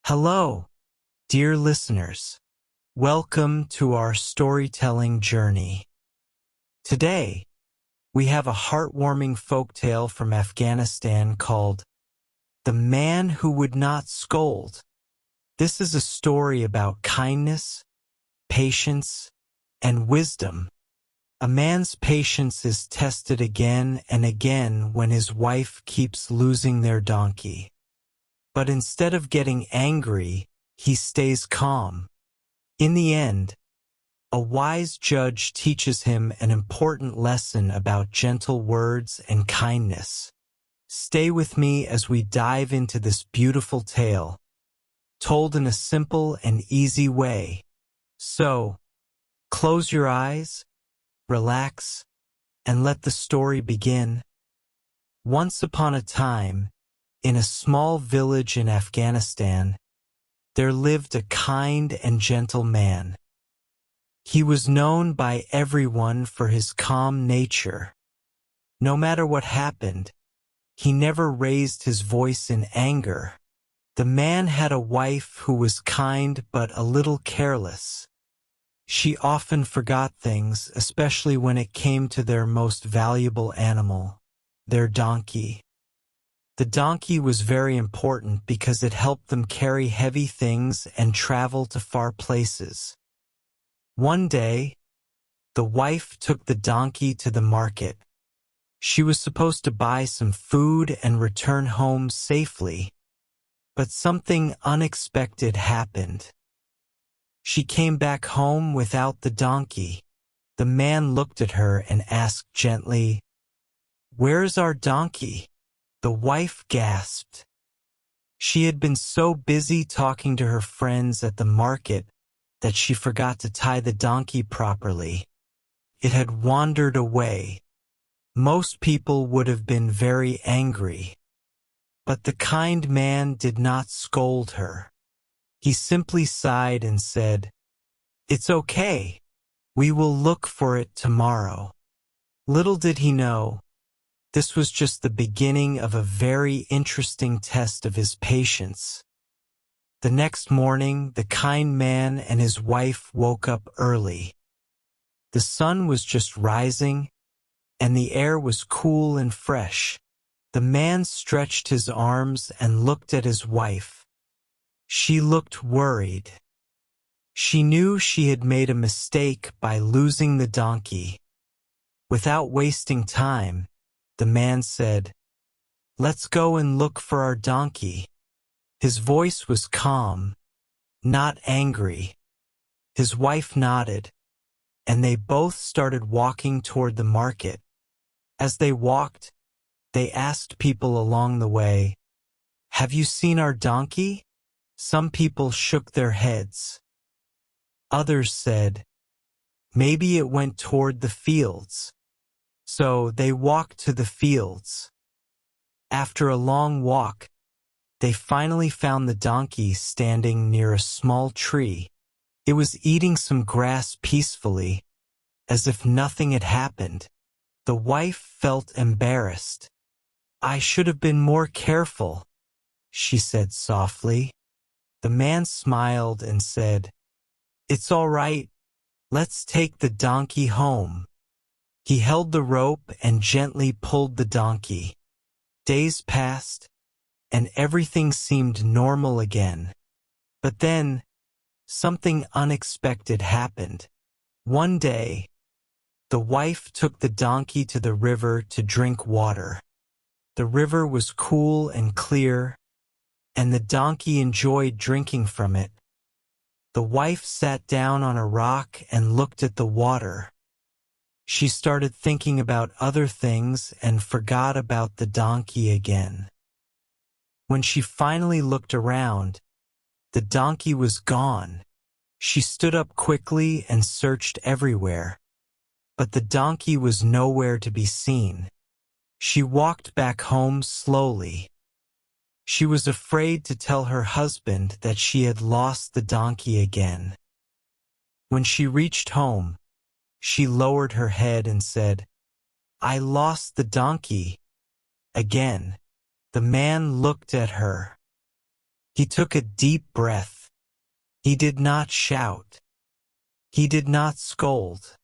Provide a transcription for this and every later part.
Hello, dear listeners. Welcome to our storytelling journey. Today, we have a heartwarming folktale from Afghanistan called The Man Who Would Not Scold. This is a story about kindness, patience, and wisdom. A man's patience is tested again and again when his wife keeps losing their donkey. But instead of getting angry, he stays calm. In the end, a wise judge teaches him an important lesson about gentle words and kindness. Stay with me as we dive into this beautiful tale, told in a simple and easy way. So, close your eyes, relax, and let the story begin. Once upon a time, in a small village in Afghanistan, there lived a kind and gentle man. He was known by everyone for his calm nature. No matter what happened, he never raised his voice in anger. The man had a wife who was kind but a little careless. She often forgot things, especially when it came to their most valuable animal, their donkey. The donkey was very important because it helped them carry heavy things and travel to far places. One day, the wife took the donkey to the market. She was supposed to buy some food and return home safely, but something unexpected happened. She came back home without the donkey. The man looked at her and asked gently, "Where's our donkey?" The wife gasped. She had been so busy talking to her friends at the market that she forgot to tie the donkey properly. It had wandered away. Most people would have been very angry. But the kind man did not scold her. He simply sighed and said, "It's okay. We will look for it tomorrow." Little did he know, this was just the beginning of a very interesting test of his patience. The next morning, the kind man and his wife woke up early. The sun was just rising, and the air was cool and fresh. The man stretched his arms and looked at his wife. She looked worried. She knew she had made a mistake by losing the donkey. Without wasting time, the man said, "Let's go and look for our donkey." His voice was calm, not angry. His wife nodded, and they both started walking toward the market. As they walked, they asked people along the way, "Have you seen our donkey?" Some people shook their heads. Others said, "Maybe it went toward the fields." So they walked to the fields. After a long walk, they finally found the donkey standing near a small tree. It was eating some grass peacefully, as if nothing had happened. The wife felt embarrassed. "I should have been more careful," she said softly. The man smiled and said, "It's all right. Let's take the donkey home." He held the rope and gently pulled the donkey. Days passed, and everything seemed normal again. But then, something unexpected happened. One day, the wife took the donkey to the river to drink water. The river was cool and clear, and the donkey enjoyed drinking from it. The wife sat down on a rock and looked at the water. She started thinking about other things and forgot about the donkey again. When she finally looked around, the donkey was gone. She stood up quickly and searched everywhere, but the donkey was nowhere to be seen. She walked back home slowly. She was afraid to tell her husband that she had lost the donkey again. When she reached home, she lowered her head and said, "I lost the donkey again." The man looked at her. He took a deep breath. He did not shout. He did not scold.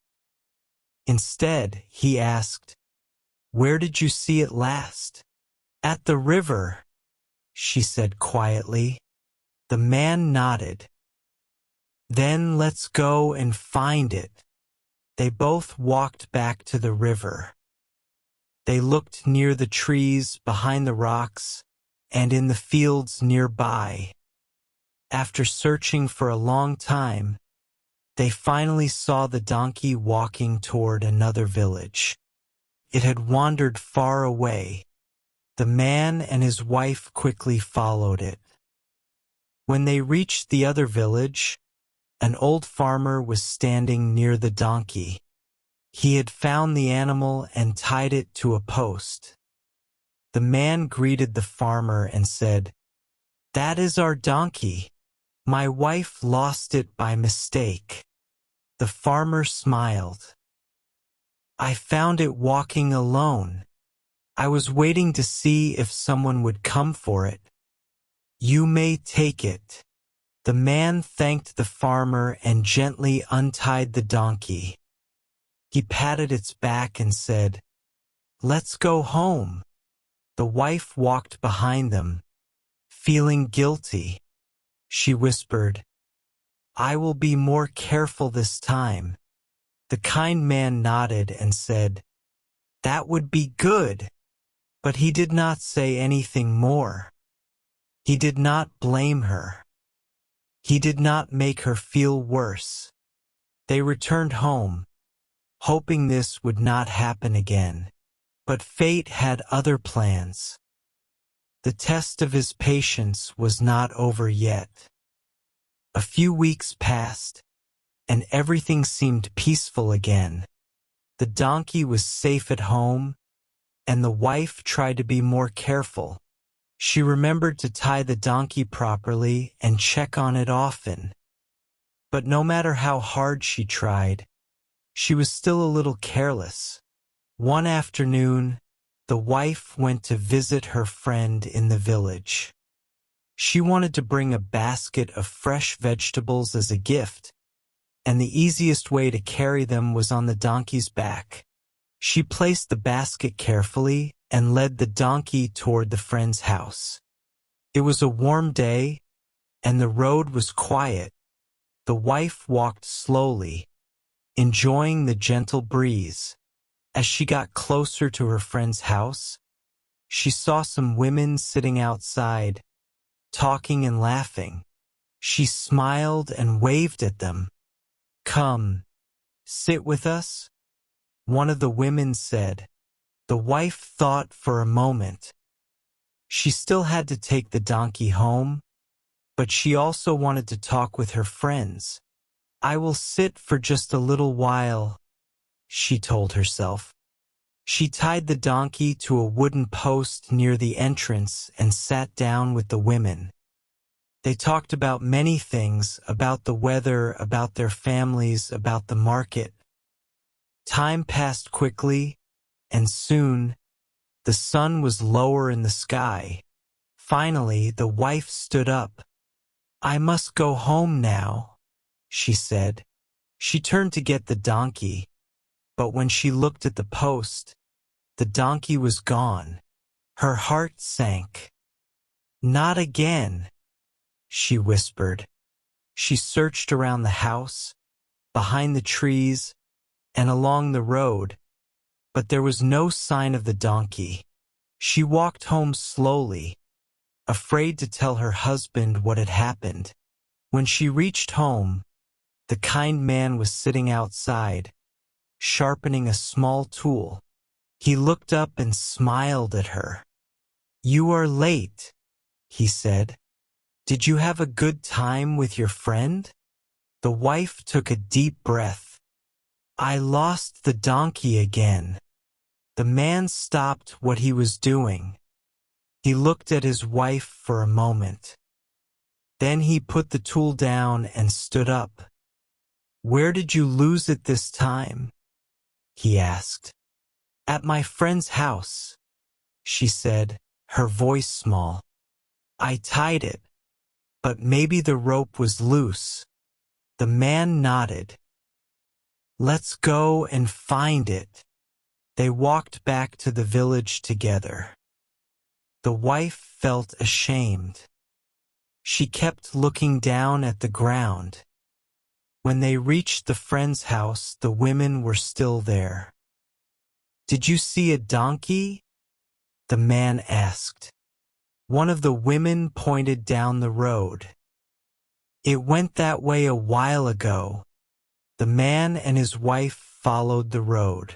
Instead, he asked, "Where did you see it last?" "At the river," she said quietly. The man nodded. "Then let's go and find it." They both walked back to the river. They looked near the trees, behind the rocks, and in the fields nearby. After searching for a long time, they finally saw the donkey walking toward another village. It had wandered far away. The man and his wife quickly followed it. When they reached the other village, an old farmer was standing near the donkey. He had found the animal and tied it to a post. The man greeted the farmer and said, "That is our donkey. My wife lost it by mistake." The farmer smiled. "I found it walking alone. I was waiting to see if someone would come for it. You may take it." The man thanked the farmer and gently untied the donkey. He patted its back and said, "Let's go home." The wife walked behind them, feeling guilty. She whispered, "I will be more careful this time." The kind man nodded and said, "That would be good." But he did not say anything more. He did not blame her. He did not make her feel worse. They returned home, hoping this would not happen again. But fate had other plans. The test of his patience was not over yet. A few weeks passed, and everything seemed peaceful again. The donkey was safe at home, and the wife tried to be more careful. She remembered to tie the donkey properly and check on it often. But no matter how hard she tried, she was still a little careless. One afternoon, the wife went to visit her friend in the village. She wanted to bring a basket of fresh vegetables as a gift, and the easiest way to carry them was on the donkey's back. She placed the basket carefully and led the donkey toward the friend's house. It was a warm day, and the road was quiet. The wife walked slowly, enjoying the gentle breeze. As she got closer to her friend's house, she saw some women sitting outside, talking and laughing. She smiled and waved at them. "Come, sit with us," one of the women said. The wife thought for a moment. She still had to take the donkey home, but she also wanted to talk with her friends. "I will sit for just a little while," she told herself. She tied the donkey to a wooden post near the entrance and sat down with the women. They talked about many things, about the weather, about their families, about the market. Time passed quickly, and soon, the sun was lower in the sky. Finally, the wife stood up. "I must go home now," she said. She turned to get the donkey, but when she looked at the post, the donkey was gone. Her heart sank. "Not again," she whispered. She searched around the house, behind the trees, and along the road, but there was no sign of the donkey. She walked home slowly, afraid to tell her husband what had happened. When she reached home, the kind man was sitting outside, sharpening a small tool. He looked up and smiled at her. "You are late," he said. "Did you have a good time with your friend?" The wife took a deep breath. "I lost the donkey again." The man stopped what he was doing. He looked at his wife for a moment. Then he put the tool down and stood up. "Where did you lose it this time?" he asked. "At my friend's house," she said, her voice small. "I tied it, but maybe the rope was loose. The man nodded. Let's go and find it. They walked back to the village together. The wife felt ashamed. She kept looking down at the ground. When they reached the friend's house, the women were still there. Did you see a donkey? The man asked. One of the women pointed down the road. It went that way a while ago. The man and his wife followed the road.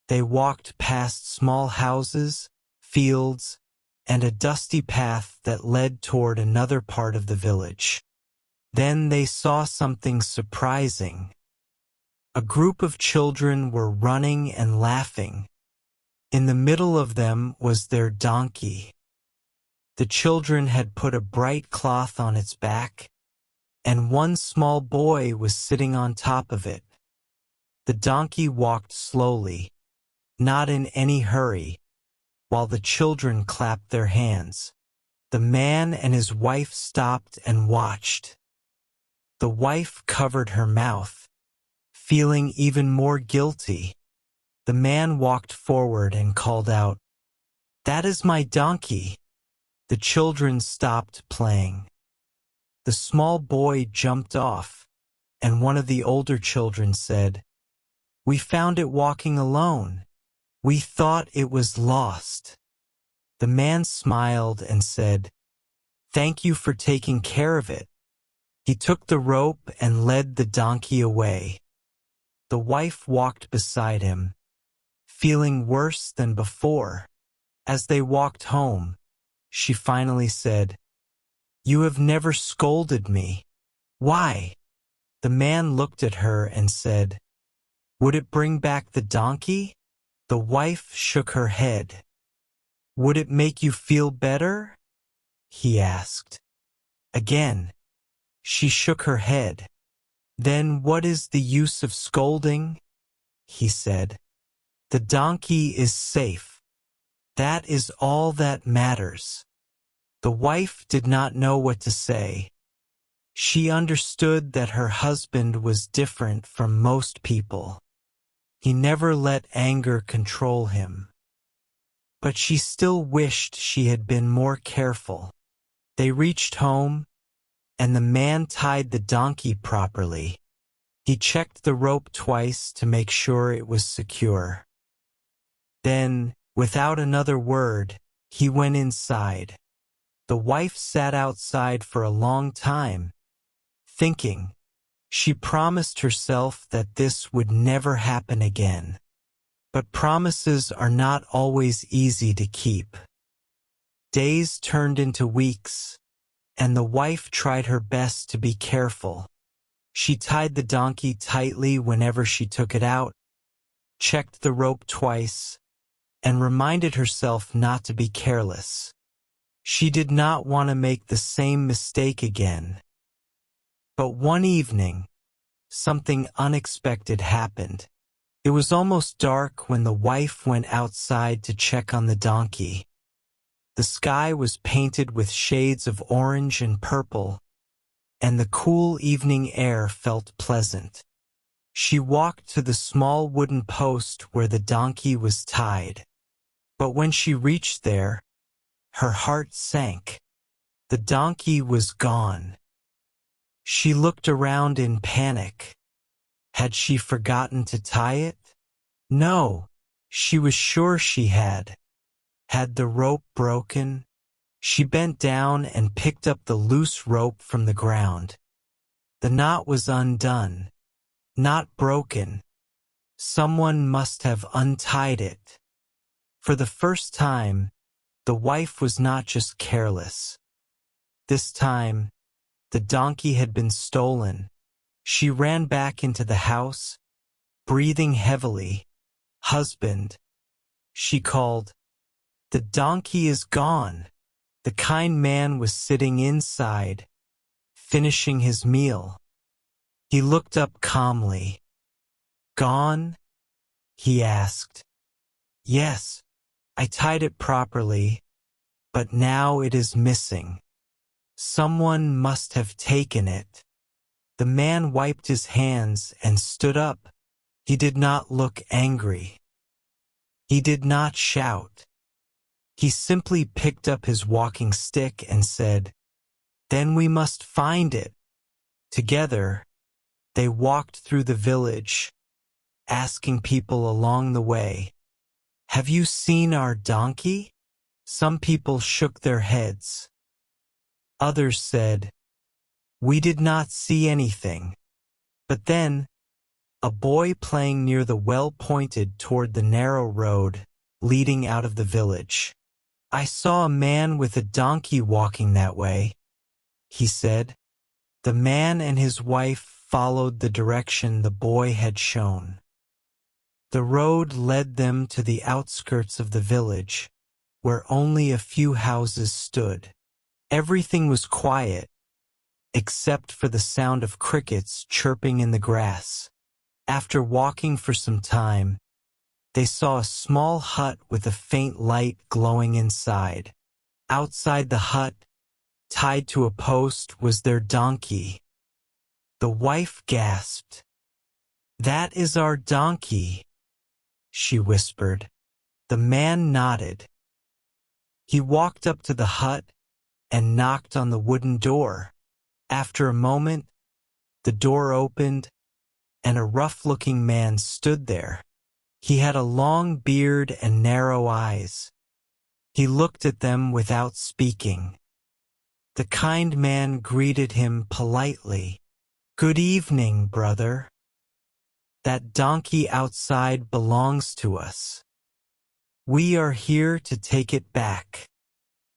They walked past small houses, fields, and a dusty path that led toward another part of the village. Then they saw something surprising. A group of children were running and laughing. In the middle of them was their donkey. The children had put a bright cloth on its back, and one small boy was sitting on top of it. The donkey walked slowly, not in any hurry, while the children clapped their hands. The man and his wife stopped and watched. The wife covered her mouth, feeling even more guilty. The man walked forward and called out, "That is my donkey." The children stopped playing. The small boy jumped off, and one of the older children said, "We found it walking alone. We thought it was lost." The man smiled and said, "Thank you for taking care of it." He took the rope and led the donkey away. The wife walked beside him, feeling worse than before. As they walked home, she finally said, "You have never scolded me. Why?" The man looked at her and said, "Would it bring back the donkey?" The wife shook her head. "Would it make you feel better?" he asked. Again, she shook her head. "Then what is the use of scolding?" he said. "The donkey is safe. That is all that matters." The wife did not know what to say. She understood that her husband was different from most people. He never let anger control him. But she still wished she had been more careful. They reached home, and the man tied the donkey properly. He checked the rope twice to make sure it was secure. Then, without another word, he went inside. The wife sat outside for a long time, thinking. She promised herself that this would never happen again. But promises are not always easy to keep. Days turned into weeks, and the wife tried her best to be careful. She tied the donkey tightly whenever she took it out, checked the rope twice, and reminded herself not to be careless. She did not want to make the same mistake again. But one evening, something unexpected happened. It was almost dark when the wife went outside to check on the donkey. The sky was painted with shades of orange and purple, and the cool evening air felt pleasant. She walked to the small wooden post where the donkey was tied. But when she reached there, her heart sank. The donkey was gone. She looked around in panic. Had she forgotten to tie it? No, she was sure she had. Had the rope broken? She bent down and picked up the loose rope from the ground. The knot was undone, not broken. Someone must have untied it. For the first time, the wife was not just careless. This time, the donkey had been stolen. She ran back into the house, breathing heavily. "Husband," she called, "the donkey is gone." The kind man was sitting inside, finishing his meal. He looked up calmly. "Gone?" he asked. "Yes, I tied it properly, but now it is missing." Someone must have taken it. The man wiped his hands and stood up. He did not look angry. He did not shout. He simply picked up his walking stick and said, "Then we must find it." Together, they walked through the village, asking people along the way, "Have you seen our donkey?" Some people shook their heads. Others said, "We did not see anything." But then, a boy playing near the well pointed toward the narrow road leading out of the village. "I saw a man with a donkey walking that way," he said. The man and his wife followed the direction the boy had shown. The road led them to the outskirts of the village, where only a few houses stood. Everything was quiet, except for the sound of crickets chirping in the grass. After walking for some time, they saw a small hut with a faint light glowing inside. Outside the hut, tied to a post, was their donkey. The wife gasped. "That is our donkey," she whispered. The man nodded. He walked up to the hut and knocked on the wooden door. After a moment, the door opened, and a rough-looking man stood there. He had a long beard and narrow eyes. He looked at them without speaking. The kind man greeted him politely. "Good evening, brother. That donkey outside belongs to us. We are here to take it back."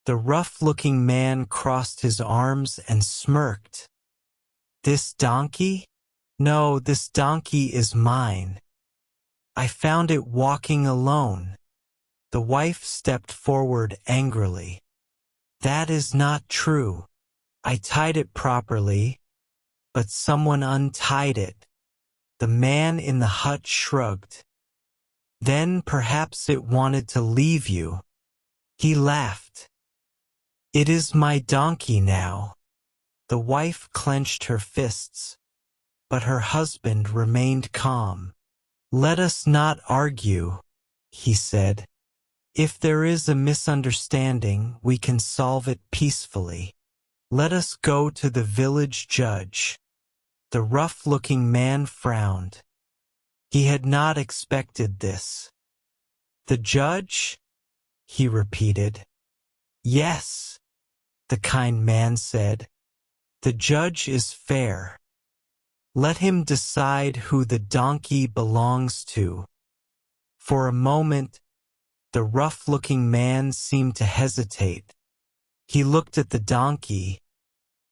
The rough-looking man crossed his arms and smirked. "This donkey? No, this donkey is mine. I found it walking alone." The wife stepped forward angrily. "That is not true. I tied it properly, but someone untied it." The man in the hut shrugged. "Then perhaps it wanted to leave you." He laughed. "It is my donkey now." The wife clenched her fists, but her husband remained calm. "Let us not argue," he said. "If there is a misunderstanding, we can solve it peacefully. Let us go to the village judge." The rough-looking man frowned. He had not expected this. "The judge?" he repeated. "Yes," the kind man said. "The judge is fair. Let him decide who the donkey belongs to." For a moment, the rough-looking man seemed to hesitate. He looked at the donkey,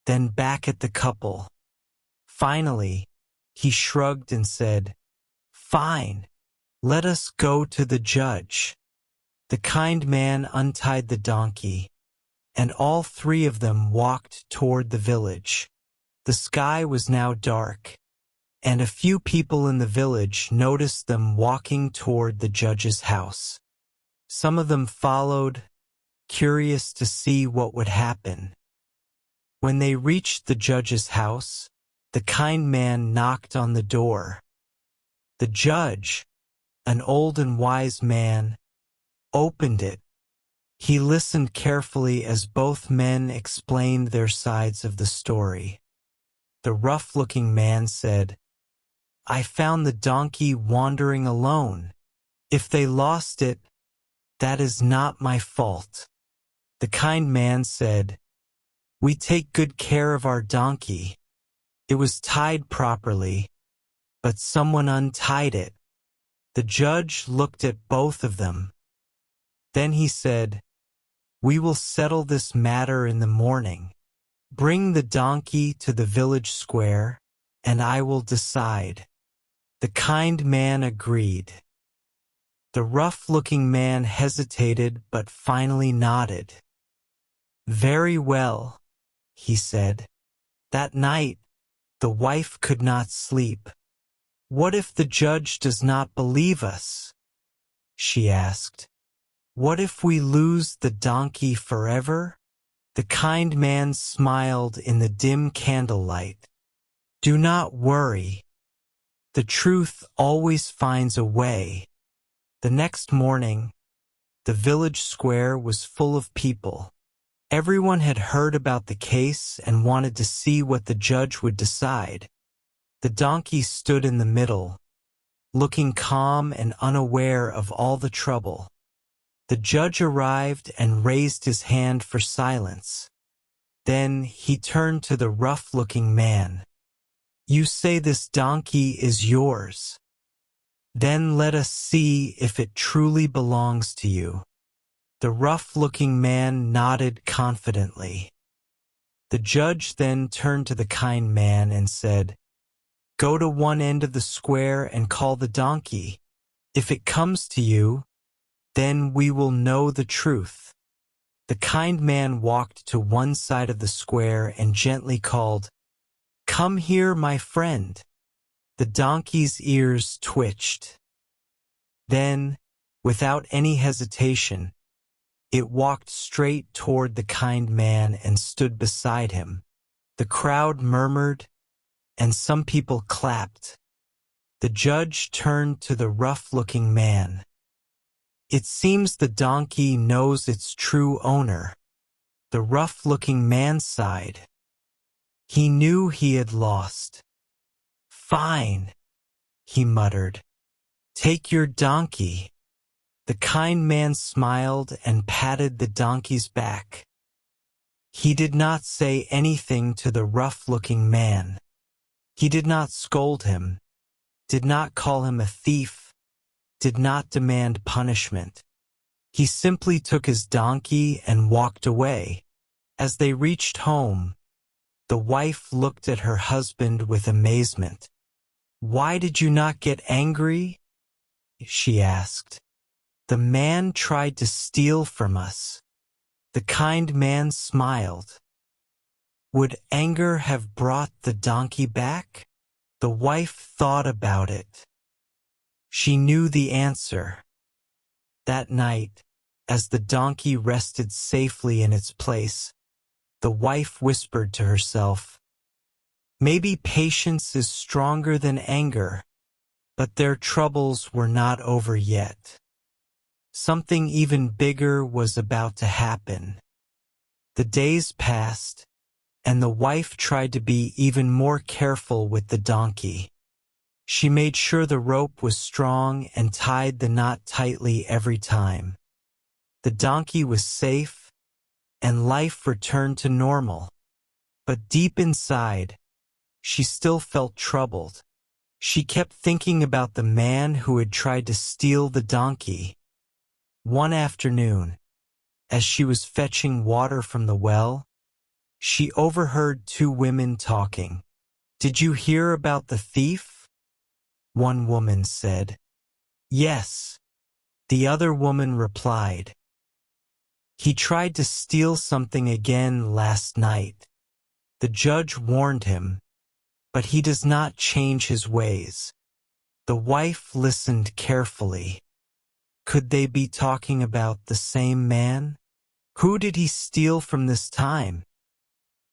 then back at the couple. Finally, he shrugged and said, "Fine, let us go to the judge." The kind man untied the donkey, and all three of them walked toward the village. The sky was now dark, and a few people in the village noticed them walking toward the judge's house. Some of them followed, curious to see what would happen. When they reached the judge's house, the kind man knocked on the door. The judge, an old and wise man, opened it. He listened carefully as both men explained their sides of the story. The rough-looking man said, "I found the donkey wandering alone. If they lost it, that is not my fault." The kind man said, "We take good care of our donkey. It was tied properly, but someone untied it." The judge looked at both of them. Then he said, "We will settle this matter in the morning. Bring the donkey to the village square, and I will decide." The kind man agreed. The rough-looking man hesitated but finally nodded. "Very well," he said. That night, the wife could not sleep. "What if the judge does not believe us?" she asked. "What if we lose the donkey forever?" The kind man smiled in the dim candlelight. Do not worry. The truth always finds a way. The next morning, the village square was full of people. Everyone had heard about the case and wanted to see what the judge would decide. The donkey stood in the middle, looking calm and unaware of all the trouble. The judge arrived and raised his hand for silence. Then he turned to the rough-looking man. You say this donkey is yours. Then let us see if it truly belongs to you. The rough-looking man nodded confidently. The judge then turned to the kind man and said, Go to one end of the square and call the donkey. If it comes to you, then we will know the truth. The kind man walked to one side of the square and gently called, Come here, my friend. The donkey's ears twitched. Then, without any hesitation, it walked straight toward the kind man and stood beside him. The crowd murmured, and some people clapped. The judge turned to the rough-looking man. It seems the donkey knows its true owner. The rough-looking man sighed. He knew he had lost. Fine, he muttered. Take your donkey. The kind man smiled and patted the donkey's back. He did not say anything to the rough-looking man. He did not scold him, did not call him a thief, did not demand punishment. He simply took his donkey and walked away. As they reached home, the wife looked at her husband with amazement. Why did you not get angry? She asked. The man tried to steal from us. The kind man smiled. Would anger have brought the donkey back? The wife thought about it. She knew the answer. That night, as the donkey rested safely in its place, the wife whispered to herself, Maybe patience is stronger than anger, but their troubles were not over yet. Something even bigger was about to happen. The days passed, and the wife tried to be even more careful with the donkey. She made sure the rope was strong and tied the knot tightly every time. The donkey was safe, and life returned to normal. But deep inside, she still felt troubled. She kept thinking about the man who had tried to steal the donkey. One afternoon, as she was fetching water from the well, she overheard two women talking. Did you hear about the thief? One woman said. Yes. The other woman replied. He tried to steal something again last night. The judge warned him, but he does not change his ways. The wife listened carefully. Could they be talking about the same man? Who did he steal from this time?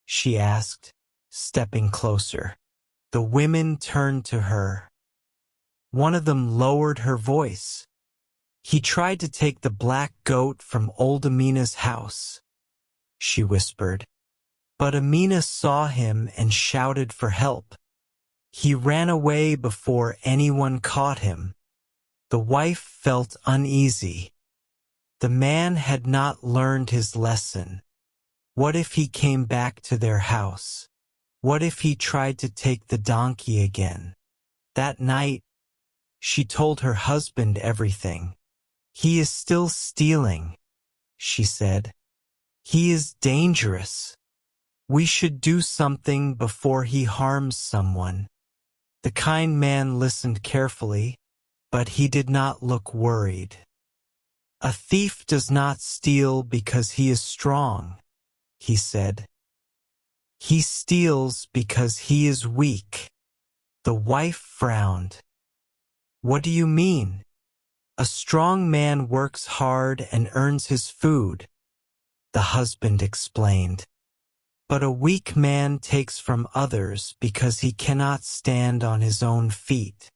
She asked, stepping closer. The women turned to her. One of them lowered her voice. He tried to take the black goat from old Amina's house, she whispered. But Amina saw him and shouted for help. He ran away before anyone caught him. The wife felt uneasy. The man had not learned his lesson. What if he came back to their house? What if he tried to take the donkey again? That night, she told her husband everything. He is still stealing, she said. He is dangerous. We should do something before he harms someone. The kind man listened carefully, but he did not look worried. A thief does not steal because he is strong, he said. He steals because he is weak. The wife frowned. What do you mean? A strong man works hard and earns his food. the husband explained. But a weak man takes from others because he cannot stand on his own feet.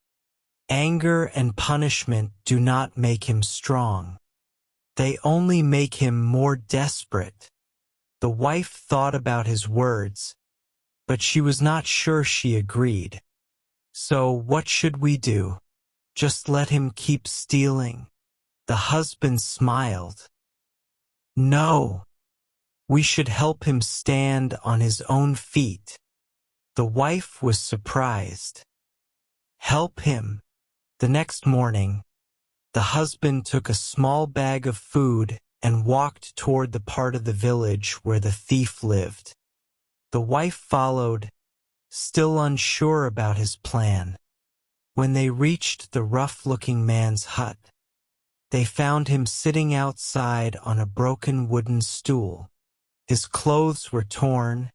Anger and punishment do not make him strong. They only make him more desperate. The wife thought about his words, but she was not sure she agreed. So what should we do? Just let him keep stealing? The husband smiled. No. We should help him stand on his own feet. The wife was surprised. Help him. The next morning, the husband took a small bag of food and walked toward the part of the village where the thief lived. The wife followed, still unsure about his plan. When they reached the rough-looking man's hut, they found him sitting outside on a broken wooden stool. His clothes were torn,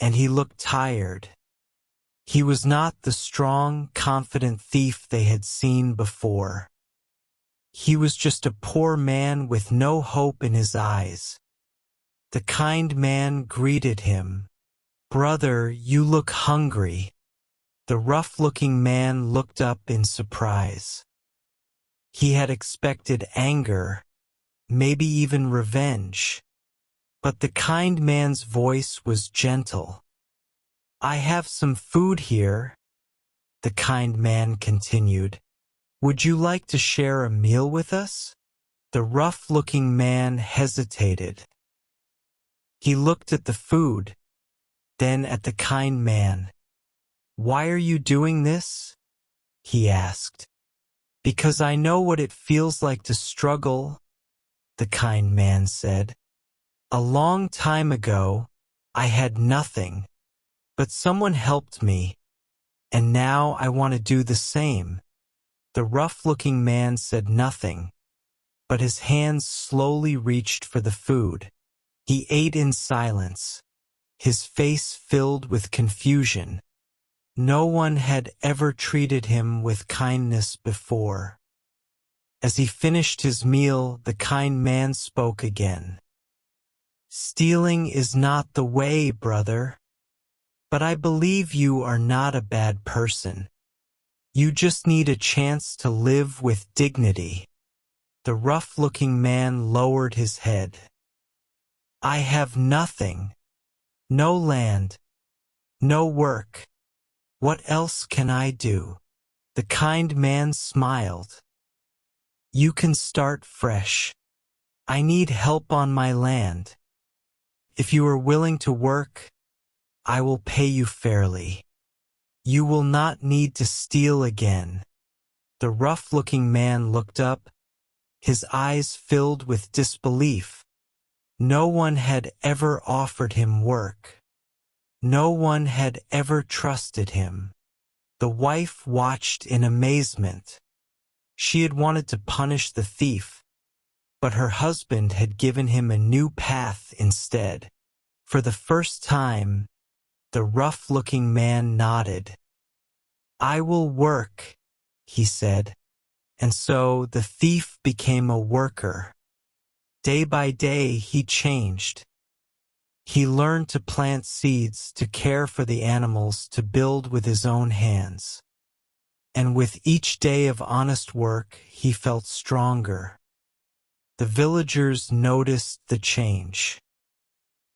and he looked tired. He was not the strong, confident thief they had seen before. He was just a poor man with no hope in his eyes. The kind man greeted him. "Brother, you look hungry." The rough-looking man looked up in surprise. He had expected anger, maybe even revenge. But the kind man's voice was gentle. "I have some food here," the kind man continued. "Would you like to share a meal with us?" The rough-looking man hesitated. He looked at the food, then at the kind man. "Why are you doing this?" he asked. "Because I know what it feels like to struggle," the kind man said. "A long time ago, I had nothing, but someone helped me, and now I want to do the same." The rough-looking man said nothing, but his hands slowly reached for the food. He ate in silence, his face filled with confusion. No one had ever treated him with kindness before. As he finished his meal, the kind man spoke again. "Stealing is not the way, brother. But I believe you are not a bad person. You just need a chance to live with dignity." The rough-looking man lowered his head. "I have nothing. No land. No work. What else can I do?" The kind man smiled. "You can start fresh. I need help on my land. If you are willing to work, I will pay you fairly. You will not need to steal again." The rough-looking man looked up, his eyes filled with disbelief. No one had ever offered him work. No one had ever trusted him. The wife watched in amazement. She had wanted to punish the thief, but her husband had given him a new path instead. For the first time, the rough-looking man nodded. "I will work," he said. And so the thief became a worker. Day by day he changed. He learned to plant seeds, to care for the animals, to build with his own hands. And with each day of honest work, he felt stronger. The villagers noticed the change.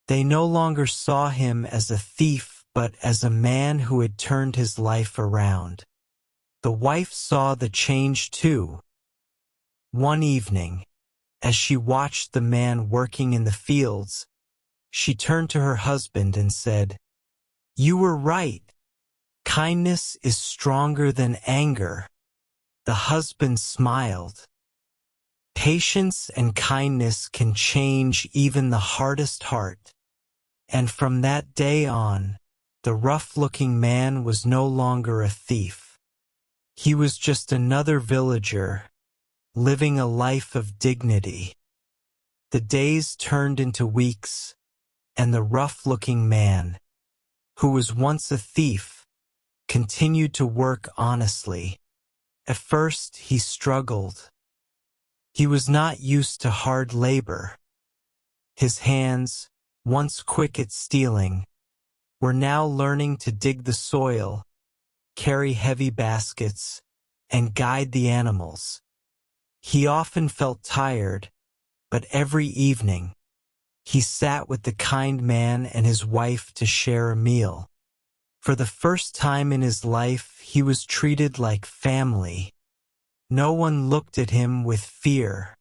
They no longer saw him as a thief, but as a man who had turned his life around. The wife saw the change too. One evening, as she watched the man working in the fields, she turned to her husband and said, "You were right. Kindness is stronger than anger." The husband smiled. Patience and kindness can change even the hardest heart. And from that day on, the rough-looking man was no longer a thief. He was just another villager, living a life of dignity. The days turned into weeks, and the rough-looking man, who was once a thief, continued to work honestly. At first, he struggled. He was not used to hard labor. His hands, once quick at stealing, were now learning to dig the soil, carry heavy baskets, and guide the animals. He often felt tired, but every evening, he sat with the kind man and his wife to share a meal. For the first time in his life, he was treated like family. No one looked at him with fear.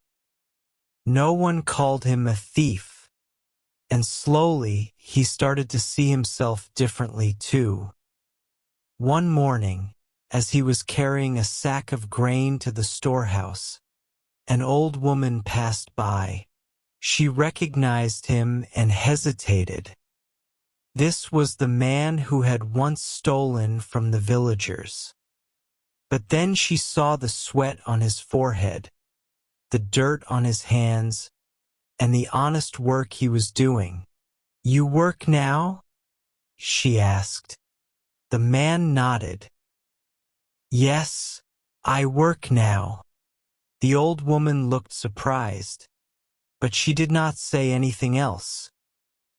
No one called him a thief. And slowly, he started to see himself differently too. One morning, as he was carrying a sack of grain to the storehouse, an old woman passed by. She recognized him and hesitated. This was the man who had once stolen from the villagers. But then she saw the sweat on his forehead, the dirt on his hands, and the honest work he was doing. "You work now?" she asked. The man nodded. "Yes, I work now." The old woman looked surprised, but she did not say anything else.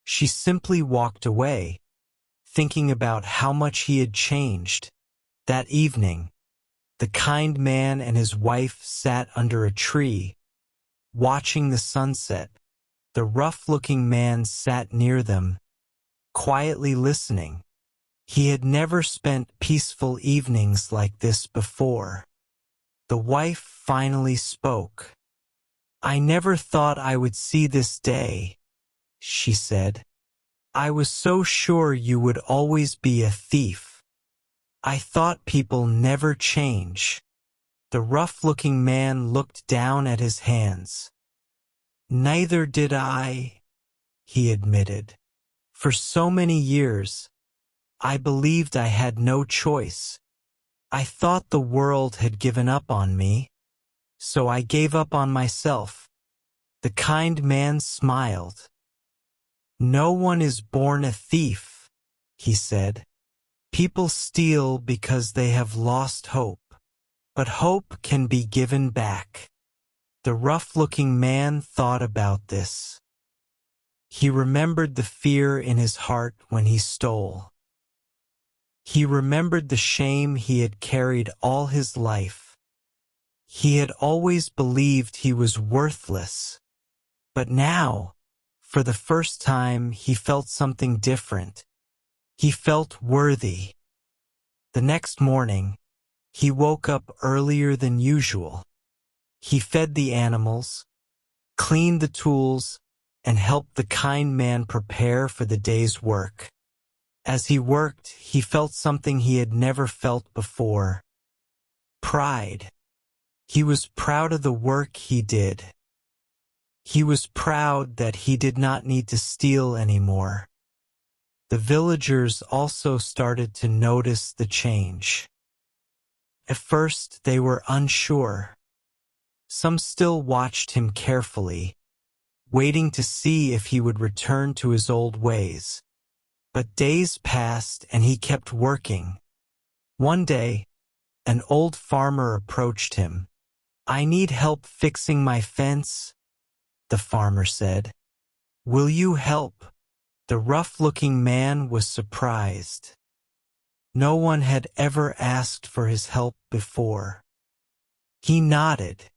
She simply walked away, thinking about how much he had changed. That evening, the kind man and his wife sat under a tree, watching the sunset. The rough-looking man sat near them, quietly listening. He had never spent peaceful evenings like this before. The wife finally spoke. "I never thought I would see this day," she said. "I was so sure you would always be a thief. I thought people never change." The rough-looking man looked down at his hands. "Neither did I," he admitted. "For so many years, I believed I had no choice. I thought the world had given up on me, so I gave up on myself." The kind man smiled. "No one is born a thief," he said. "People steal because they have lost hope, but hope can be given back." The rough-looking man thought about this. He remembered the fear in his heart when he stole. He remembered the shame he had carried all his life. He had always believed he was worthless. But now, for the first time, he felt something different. He felt worthy. The next morning, he woke up earlier than usual. He fed the animals, cleaned the tools, and helped the kind man prepare for the day's work. As he worked, he felt something he had never felt before: pride. He was proud of the work he did. He was proud that he did not need to steal anymore. The villagers also started to notice the change. At first, they were unsure. Some still watched him carefully, waiting to see if he would return to his old ways. But days passed and he kept working. One day, an old farmer approached him. "I need help fixing my fence," the farmer said. "Will you help?" The rough-looking man was surprised. No one had ever asked for his help before. He nodded.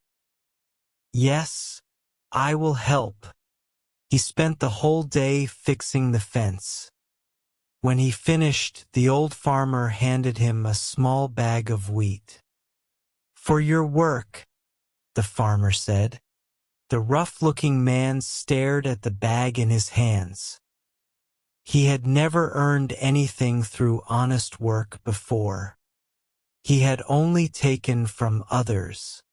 "Yes, I will help." He spent the whole day fixing the fence. When he finished, the old farmer handed him a small bag of wheat. "For your work," the farmer said. The rough-looking man stared at the bag in his hands. He had never earned anything through honest work before. He had only taken from others.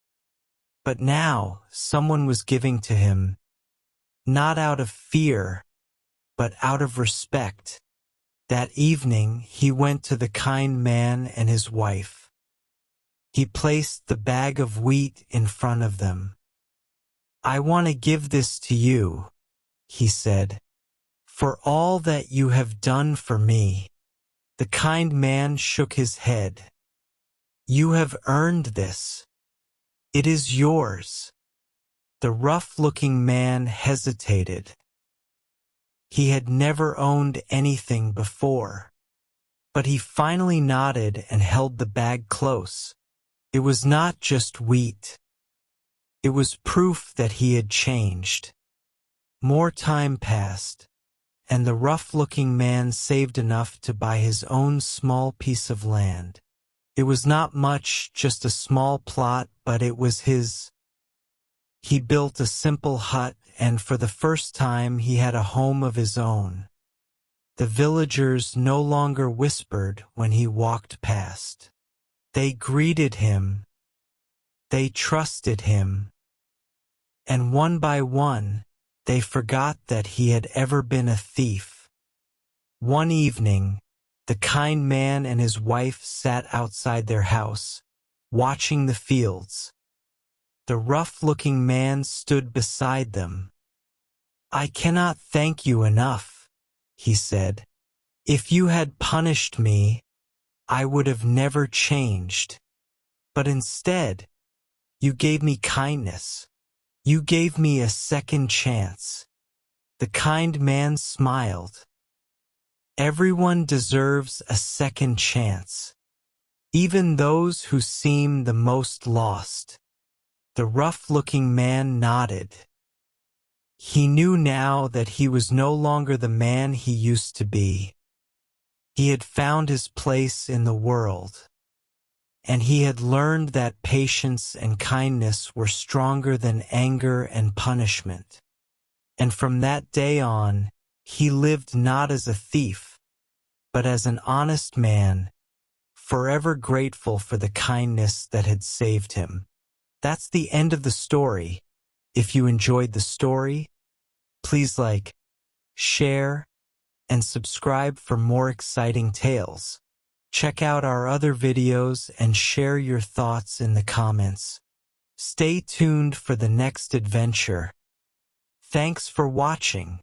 But now someone was giving to him, not out of fear, but out of respect. That evening he went to the kind man and his wife. He placed the bag of wheat in front of them. "I want to give this to you," he said, "for all that you have done for me." The kind man shook his head. "You have earned this. It is yours." The rough-looking man hesitated. He had never owned anything before. But he finally nodded and held the bag close. It was not just wheat. It was proof that he had changed. More time passed, and the rough-looking man saved enough to buy his own small piece of land. It was not much, just a small plot, but it was his. He built a simple hut, and for the first time he had a home of his own. The villagers no longer whispered when he walked past. They greeted him. They trusted him. And one by one, they forgot that he had ever been a thief. One evening, the kind man and his wife sat outside their house, watching the fields. The rough-looking man stood beside them. "I cannot thank you enough," he said. "If you had punished me, I would have never changed. But instead, you gave me kindness. You gave me a second chance." The kind man smiled. Everyone deserves a second chance, even those who seem the most lost. The rough-looking man nodded. He knew now that he was no longer the man he used to be. He had found his place in the world, and he had learned that patience and kindness were stronger than anger and punishment. And from that day on, he lived not as a thief, but as an honest man, forever grateful for the kindness that had saved him. That's the end of the story. If you enjoyed the story, please like, share, and subscribe for more exciting tales. Check out our other videos and share your thoughts in the comments. Stay tuned for the next adventure. Thanks for watching.